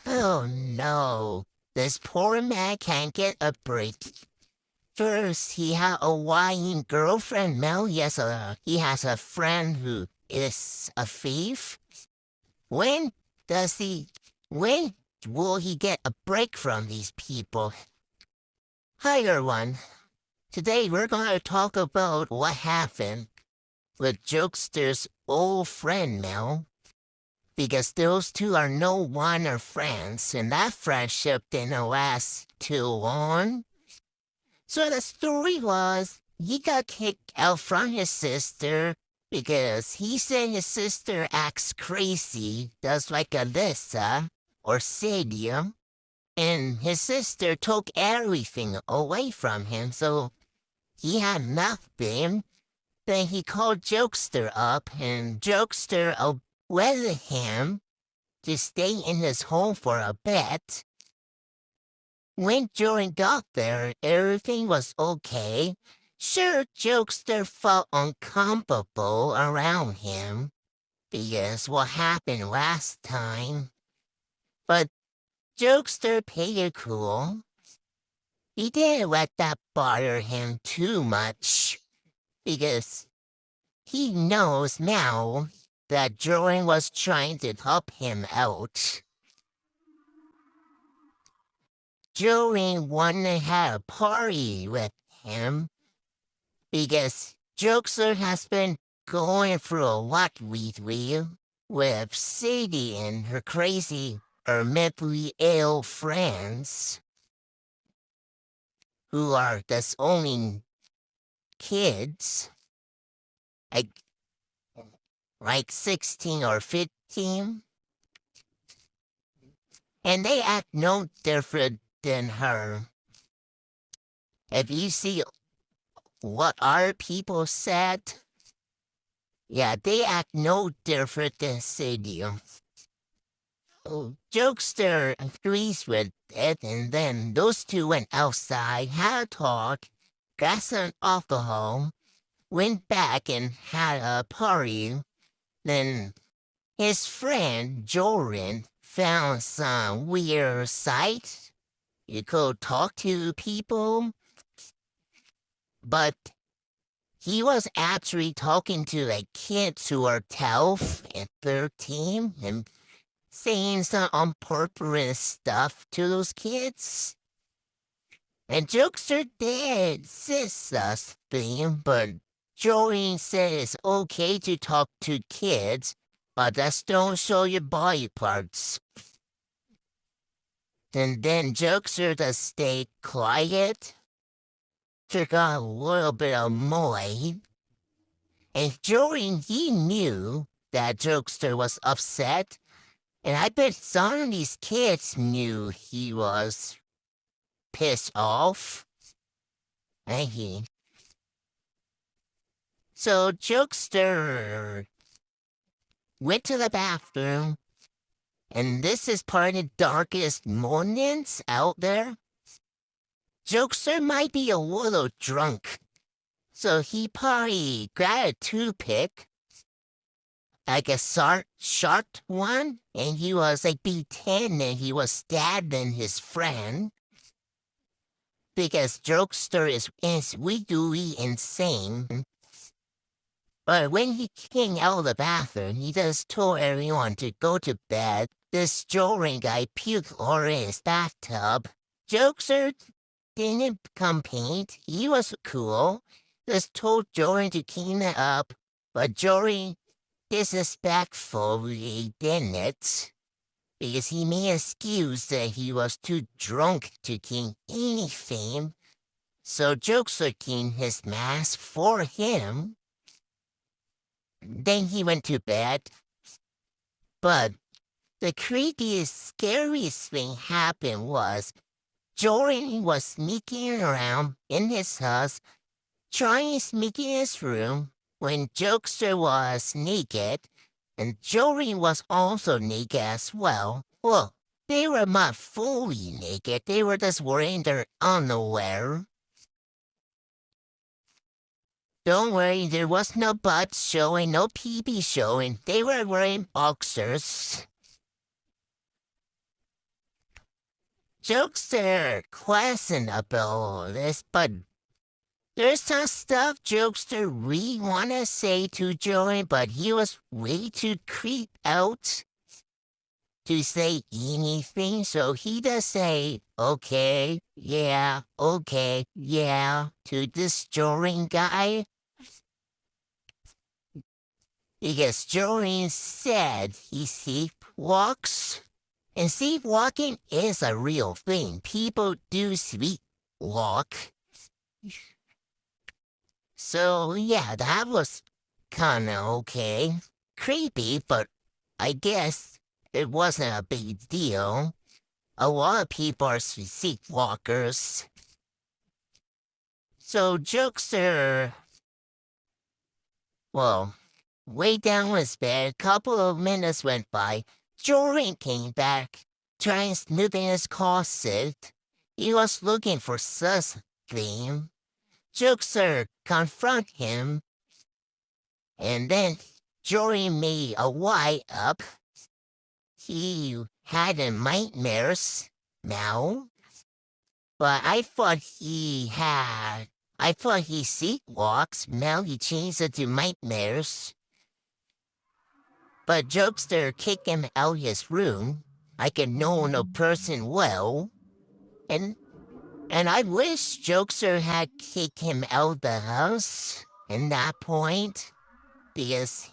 Oh no, this poor man can't get a break. First, he had a Hawaiian girlfriend. Now he has a friend who is a thief. When does he? When will he get a break from these people? Hi everyone. Today we're gonna talk about what happened with Jokester's old friend Mel. Because those two are no longer friends, and that friendship didn't last too long. So the story was he got kicked out from his sister because he said his sister acts crazy, just like Alyssa or Sadie, and his sister took everything away from him, so he had nothing. Then he called Jokester up, and Jokester let him to stay in his home for a bit. When Jordan got there, everything was okay. Sure, Jokester felt uncomfortable around him because what happened last time. But Jokester played it cool. He didn't let that bother him too much because he knows now that Jordan was trying to help him out. Jordan wanted to have a party with him because Jokester has been going through a lot lately with Sadie and her crazy or mentally ill friends who are just only kids, like, like 16 or 15, and they act no different than her. If you see what other people said, yeah, they act no different than Sadie. Oh, Jokester agrees with it, and then those two went outside, had a talk, got some alcohol, went back and had a party. Then his friend Jordan found some weird site. You could talk to people, but he was actually talking to like kids who are 12 and 13 and saying some unpurpose stuff to those kids. And Jokester did say such thing, but Jordan said it's okay to talk to kids, but just don't show your body parts. And then Jokester just stayed quiet, took on a little bit of Moy, and Jordan, he knew that Jokester was upset, and I bet some of these kids knew he was pissed off. I he. So Jokester went to the bathroom, and this is part of the darkest mornings out there. Jokester might be a little drunk, so he probably grabbed a toothpick, like a sharp one, and he was like pretending he was stabbing his friend. Because Jokester is really insane. But when he came out of the bathroom, he just told everyone to go to bed. This Jordan guy puked all in his bathtub. Jokester didn't complain. He was cool. Just told Jordan to clean it up. But Jordan disrespectfully didn't. Because he made excuse that he was too drunk to clean anything. So Jokester cleaned his mask for him. Then he went to bed. But the creepiest, scariest thing happened was Jordan was sneaking around in his house, trying to sneak in his room when Jokester was naked, and Jordan was also naked as well. Well, they were not fully naked, they were just wearing their underwear. Don't worry, there was no butt showing, no pee-pee showing. They were wearing boxers. Jokester questionable this, but there's some stuff Jokester really wanna say to Joey, but he was way too creeped out to say anything, so he does say, okay, yeah, to this Jorin guy. Because Jorin said he sleepwalks, and sleepwalking is a real thing. People do sleepwalk. So yeah, that was kinda okay. Creepy, but I guess it wasn't a big deal. A lot of people are sleepwalkers. So Jokester, well, way down his bed, a couple of minutes went by. Jorin came back, trying snooping his closet. He was looking for something. Jokester confront him, and then Jorin made a white up. He had a nightmares now, but I thought he sleepwalks. Now he changed it to nightmares. But Jokester kicked him out his room. I can know no person well, and I wish Jokester had kicked him out the house in that point, because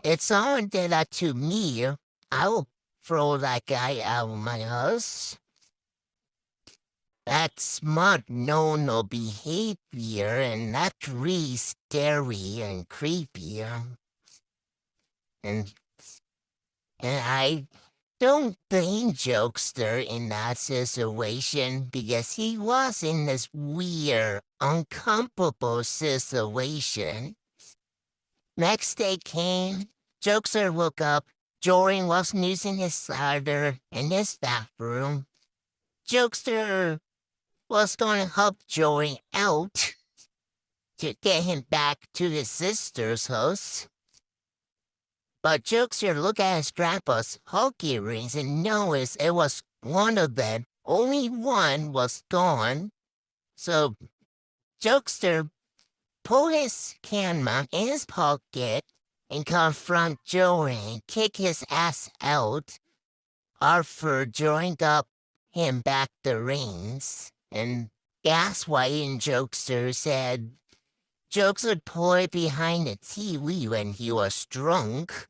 it's on that to me. I'll throw that guy out of my house. That's not no behavior, and that's really scary and creepy. And I don't blame Jokester in that situation, because he was in this weird, uncomfortable situation. Next day came, Jokester woke up. Jorin was using his slider in his bathroom. Jokester was going to help Jorin out to get him back to his sister's house. But Jokester looked at his grandpa's hockey rings and noticed it was one of them. Only one was gone. So Jokester pulled his camera in his pocket and confront Jorin and kick his ass out. Arthur joined up him back the rings, and Gasway and Jokester said Jokes would play behind the TV when he was drunk.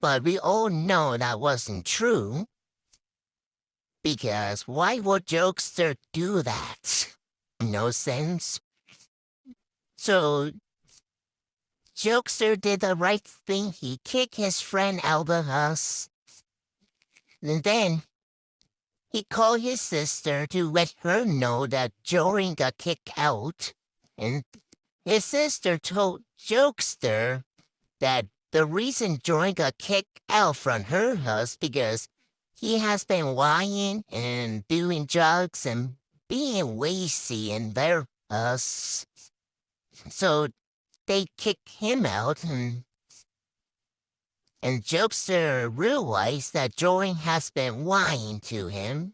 But we all know that wasn't true. Because why would Jokester do that? No sense. So, Jokester did the right thing. He kicked his friend out of the house. And then, he called his sister to let her know that Jorin got kicked out. And his sister told Jokester that the reason Jorin got kicked out from her house because he has been lying and doing drugs and being lazy in their house. So they kicked him out, and Jokester realized that Jorin has been lying to him.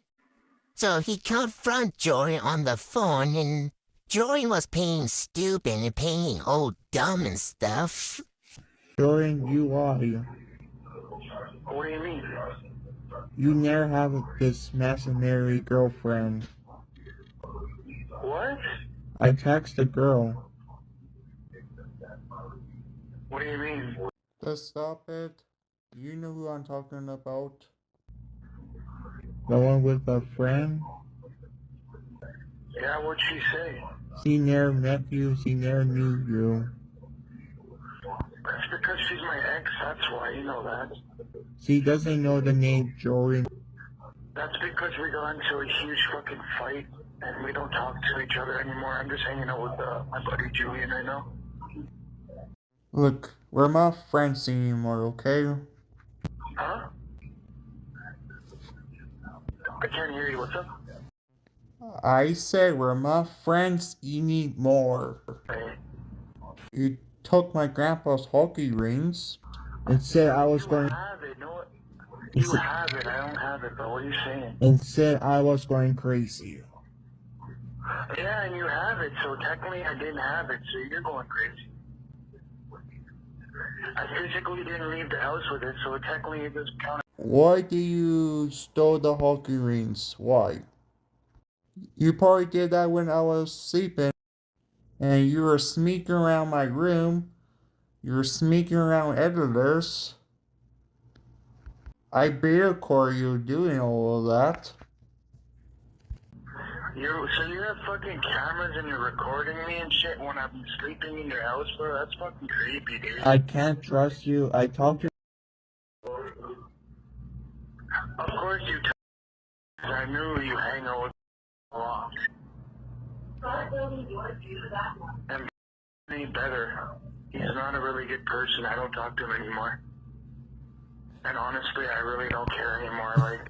So he confronted Jorin on the phone, and Jorin was playing stupid and playing all dumb and stuff. Jordan, you lie. What do you mean? You never have this imaginary girlfriend. What? I text a girl. What do you mean? Just stop it. You know who I'm talking about? The one with a friend? Yeah, what'd she say? She never met you, she never knew you. That's because she's my ex, that's why, you know that. She doesn't know the name Jordan. That's because we got into a huge fucking fight, and we don't talk to each other anymore. I'm just hanging out with my buddy Julian right now. Look, we're not friends anymore, okay? Huh? I can't hear you, what's up? I said we're not friends anymore. Hey. You took my grandpa's hockey rings and said I was You going. have it, no, You have it. I don't have it, bro. What are you saying? And said I was going crazy. Yeah, and you have it. So technically, I didn't have it. So you're going crazy. I physically didn't leave the house with it, so technically it doesn't count. Why did you stole the hockey rings? Why? You probably did that when I was sleeping. And you were sneaking around my room. You were sneaking around editors. I beer core you doing all of that. So you have fucking cameras and you're recording me and shit when I'm sleeping in your house, bro? That's fucking creepy, dude. I can't trust you. I talked to Of course you I knew you hang out with a lot. And any better. He's not a really good person. I don't talk to him anymore. And honestly, I really don't care anymore. Like,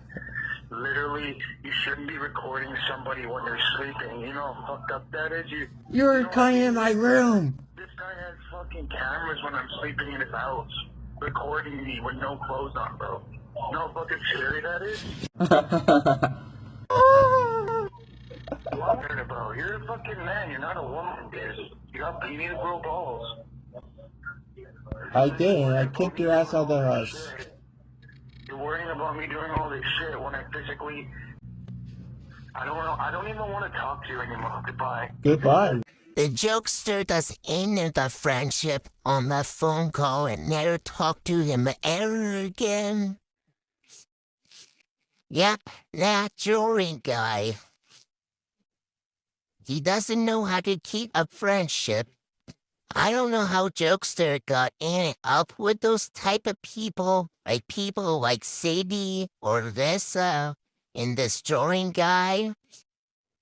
literally, you shouldn't be recording somebody when they're sleeping. You know how fucked up that is? You're coming in my room. This guy has fucking cameras when I'm sleeping in his house, recording me with no clothes on, bro. You know how fucking scary that is? Bro, you're a fucking man. You're not a woman, dude. You need to grow balls. I did. I kicked your ass out of the house. You're worrying about me doing all this shit when I physically... I don't even want to talk to you anymore. Goodbye. Goodbye. The jokester does end the friendship on the phone call and never talk to him ever again. Yep, that drawing guy. He doesn't know how to keep a friendship. I don't know how Jokester got in up with those type of people like Sadie or Lisa and this drawing guy.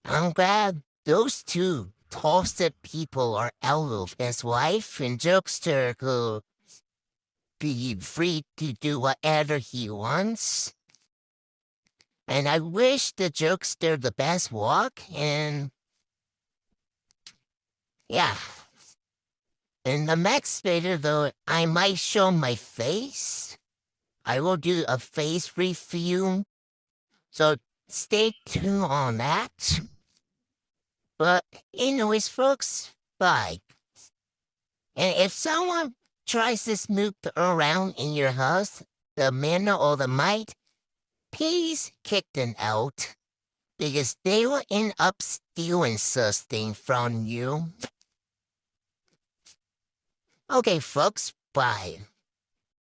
I'm glad those two toasted people are out of his wife and Jokester could be free to do whatever he wants. And I wish the Jokester the best luck and yeah. In the next video, though, I might show my face. I will do a face review. So stay tuned on that. But anyways, folks, bye. And if someone tries to snoop around in your house, the minute or the might, please kick them out. Because they will end up stealing something from you. Okay, folks, bye.